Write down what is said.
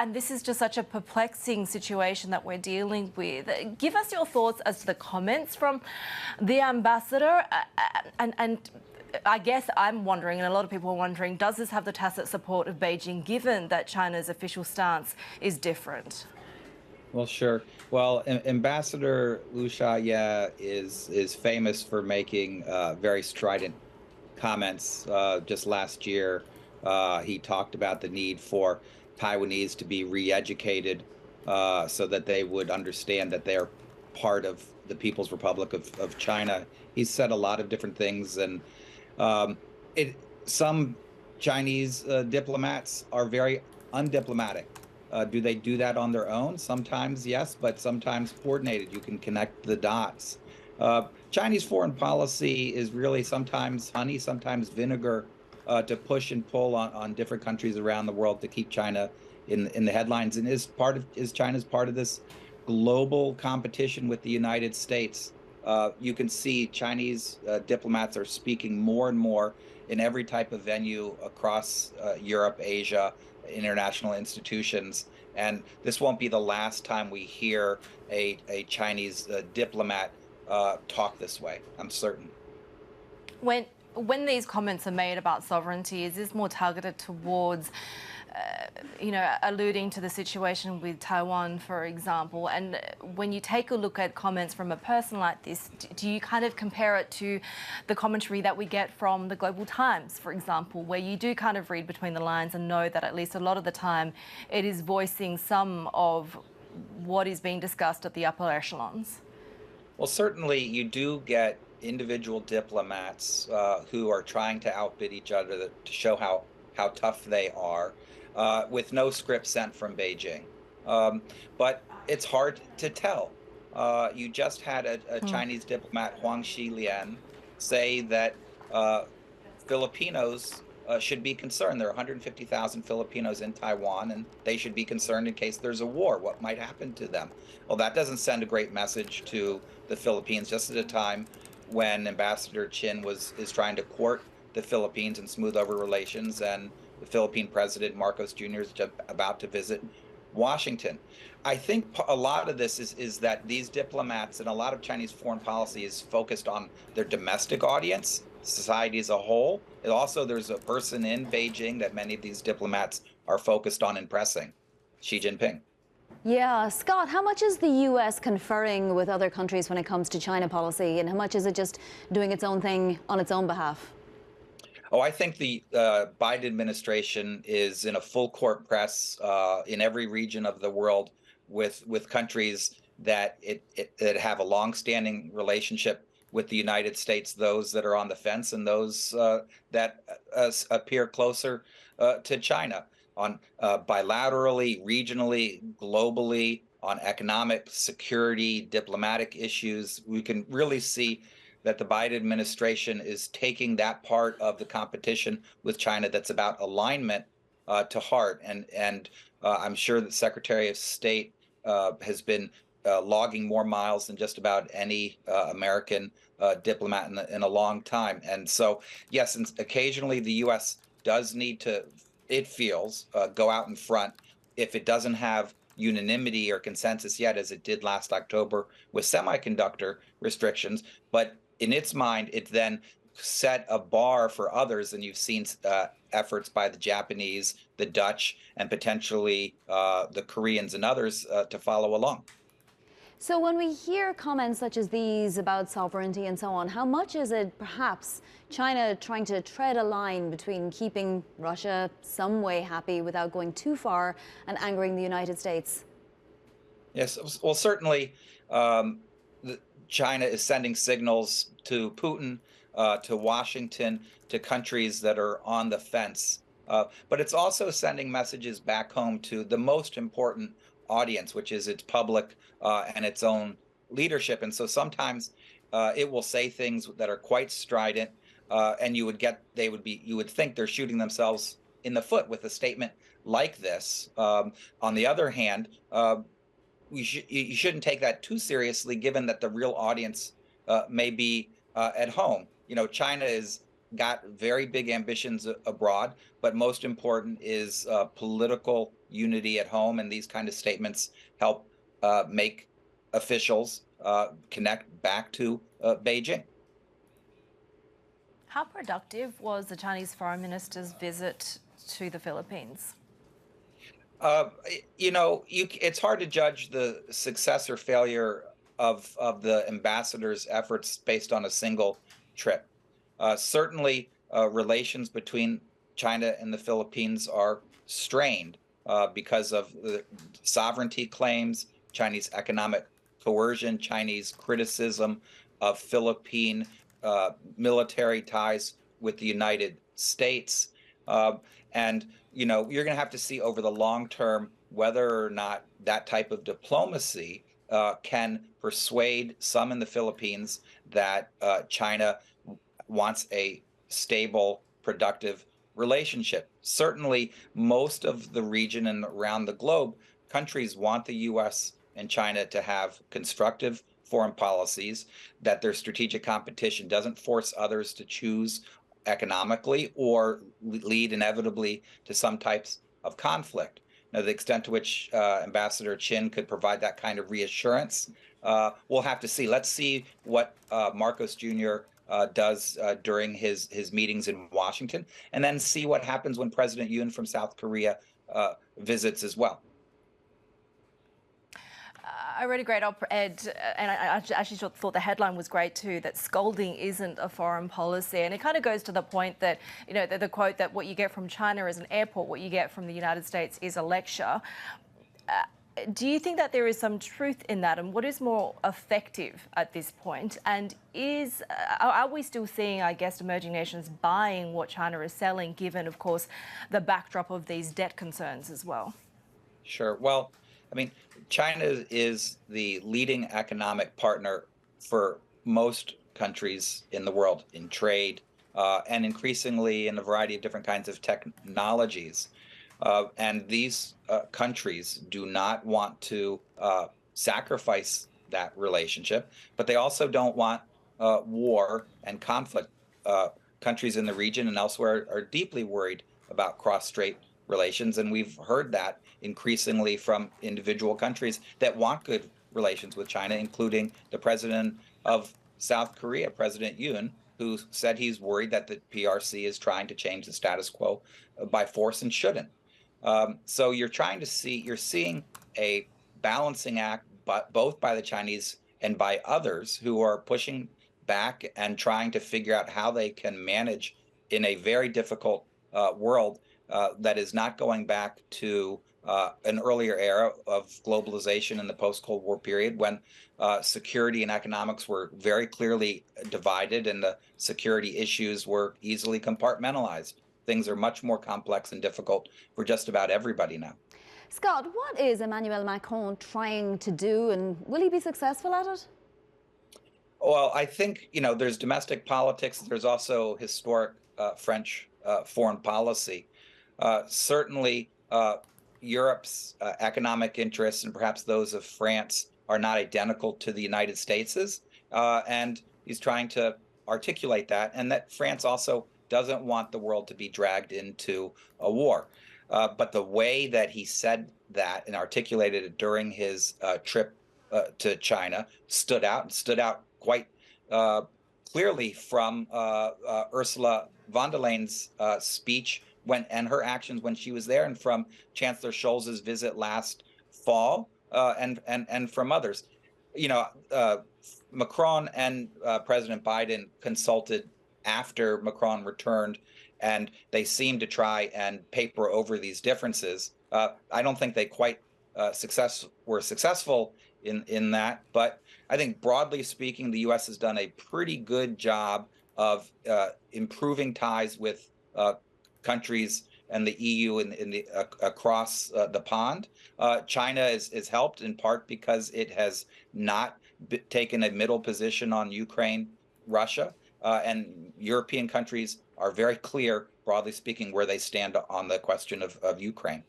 and this is just such a perplexing situation that we're dealing with. Give us your thoughts as to the comments from the ambassador, and I guess I'm wondering, and a lot of people are wondering, does this have the tacit support of Beijing, given that China's official stance is different? Well, sure. Well, Ambassador Liu Xiaoye is famous for making very strident comments. Just last year, he talked about the need for Taiwanese to be re-educated so that they would understand that they're part of the People's Republic of China. He's said a lot of different things, and some Chinese diplomats are very undiplomatic. Do they do that on their own? Sometimes, yes, but sometimes coordinated. You can connect the dots. Chinese foreign policy is really sometimes honey, sometimes vinegar, to push and pull on different countries around the world to keep China in the headlines, and is China's part of this global competition with the United States. You can see Chinese diplomats are speaking more and more in every type of venue across Europe, Asia, international institutions. And this won't be the last time we hear a Chinese diplomat talk this way, I'm certain. When these comments are made about sovereignty, is this more targeted towards alluding to the situation with Taiwan, for example? And when you take a look at comments from a person like this, do you kind of compare it to the commentary that we get from the Global Times, for example, where you do kind of read between the lines and know that at least a lot of the time it is voicing some of what is being discussed at the upper echelons? Well, certainly you do get individual diplomats who are trying to outbid each other to show how tough they are, with no script sent from Beijing. But it's hard to tell. You just had a Chinese diplomat, Huang Xilian, say that Filipinos should be concerned. There are 150,000 Filipinos in Taiwan, and they should be concerned in case there's a war. What might happen to them? Well, that doesn't send a great message to the Philippines, just at a time when Ambassador Chin is trying to court the Philippines and smooth over relations, and the Philippine President Marcos Jr. is just about to visit Washington. I think a lot of this is that these diplomats and a lot of Chinese foreign policy is focused on their domestic audience, society as a whole. And also, there's a person in Beijing that many of these diplomats are focused on impressing, Xi Jinping. Yeah, Scott, how much is the U.S. conferring with other countries when it comes to China policy, and how much is it just doing its own thing on its own behalf? Oh, I think the Biden administration is in a full court press in every region of the world with countries that have a long-standing relationship with the United States, those that are on the fence and those that appear closer to China, on bilaterally, regionally, globally, on economic, security, diplomatic issues. We can really see that the Biden administration is taking that part of the competition with China that's about alignment to heart. And I'm sure that Secretary of State has been logging more miles than just about any American diplomat in a long time. And so, yes, and occasionally the U.S. does need to, it feels, go out in front if it doesn't have unanimity or consensus yet, as it did last October with semiconductor restrictions. But in its mind, it then set a bar for others, and you've seen efforts by the Japanese, the Dutch, and potentially the Koreans and others to follow along. So when we hear comments such as these about sovereignty and so on, how much is it perhaps China trying to tread a line between keeping Russia some way happy without going too far and angering the United States? Yes, well, certainly China is sending signals to Putin, to Washington, to countries that are on the fence. But it's also sending messages back home to the most important audience, which is its public and its own leadership. And so sometimes it will say things that are quite strident, and you would think they're shooting themselves in the foot with a statement like this. On the other hand, you shouldn't take that too seriously, given that the real audience may be at home. You know, China has got very big ambitions abroad, but most important is political unity at home, and these kind of statements help make officials connect back to Beijing. How productive was the Chinese foreign minister's visit to the Philippines? It's hard to judge the success or failure of the ambassador's efforts based on a single trip. Certainly, relations between China and the Philippines are strained because of the sovereignty claims, Chinese economic coercion, Chinese criticism of Philippine military ties with the United States. And you're going to have to see over the long term whether or not that type of diplomacy can persuade some in the Philippines that China wants a stable, productive relationship. Certainly, most of the region and around the globe, countries want the U.S. and China to have constructive foreign policies, that their strategic competition doesn't force others to choose economically or lead inevitably to some types of conflict. Now, the extent to which Ambassador Chin could provide that kind of reassurance, we'll have to see. Let's see what Marcos Jr. Does during his meetings in Washington, and then see what happens when President Yoon from South Korea visits as well. I read a great op-ed, and I actually thought the headline was great too, that scolding isn't a foreign policy. And it kind of goes to the point that, the quote that what you get from China is an airport, what you get from the United States is a lecture. Do you think that there is some truth in that? And what is more effective at this point? And are we still seeing, I guess, emerging nations buying what China is selling, given, of course, the backdrop of these debt concerns as well? Sure. Well, I mean, China is the leading economic partner for most countries in the world in trade and increasingly in a variety of different kinds of technologies. And these countries do not want to sacrifice that relationship, but they also don't want war and conflict. Countries in the region and elsewhere are deeply worried about cross-strait relations, and we've heard that increasingly from individual countries that want good relations with China, including the president of South Korea, President Yoon, who said he's worried that the PRC is trying to change the status quo by force and shouldn't. So you're seeing a balancing act, but both by the Chinese and by others who are pushing back and trying to figure out how they can manage in a very difficult world that is not going back to an earlier era of globalization in the post-Cold War period when security and economics were very clearly divided and the security issues were easily compartmentalized. Things are much more complex and difficult for just about everybody now. Scott, what is Emmanuel Macron trying to do, and will he be successful at it? Well, I think, there's domestic politics. There's also historic French foreign policy. Certainly, Europe's economic interests and perhaps those of France are not identical to the United States's. And he's trying to articulate that, and that France also doesn't want the world to be dragged into a war. But the way that he said that and articulated it during his trip to China stood out quite clearly from Ursula von der Leyen's speech and her actions when she was there, and from Chancellor Scholz's visit last fall, and from others. Macron and President Biden consulted after Macron returned, and they seemed to try and paper over these differences. I don't think they quite were successful in that, but I think broadly speaking, the U.S. has done a pretty good job of improving ties with countries and the EU across the pond. China is helped in part because it has not taken a middle position on Ukraine, Russia, and European countries are very clear, broadly speaking, where they stand on the question of Ukraine.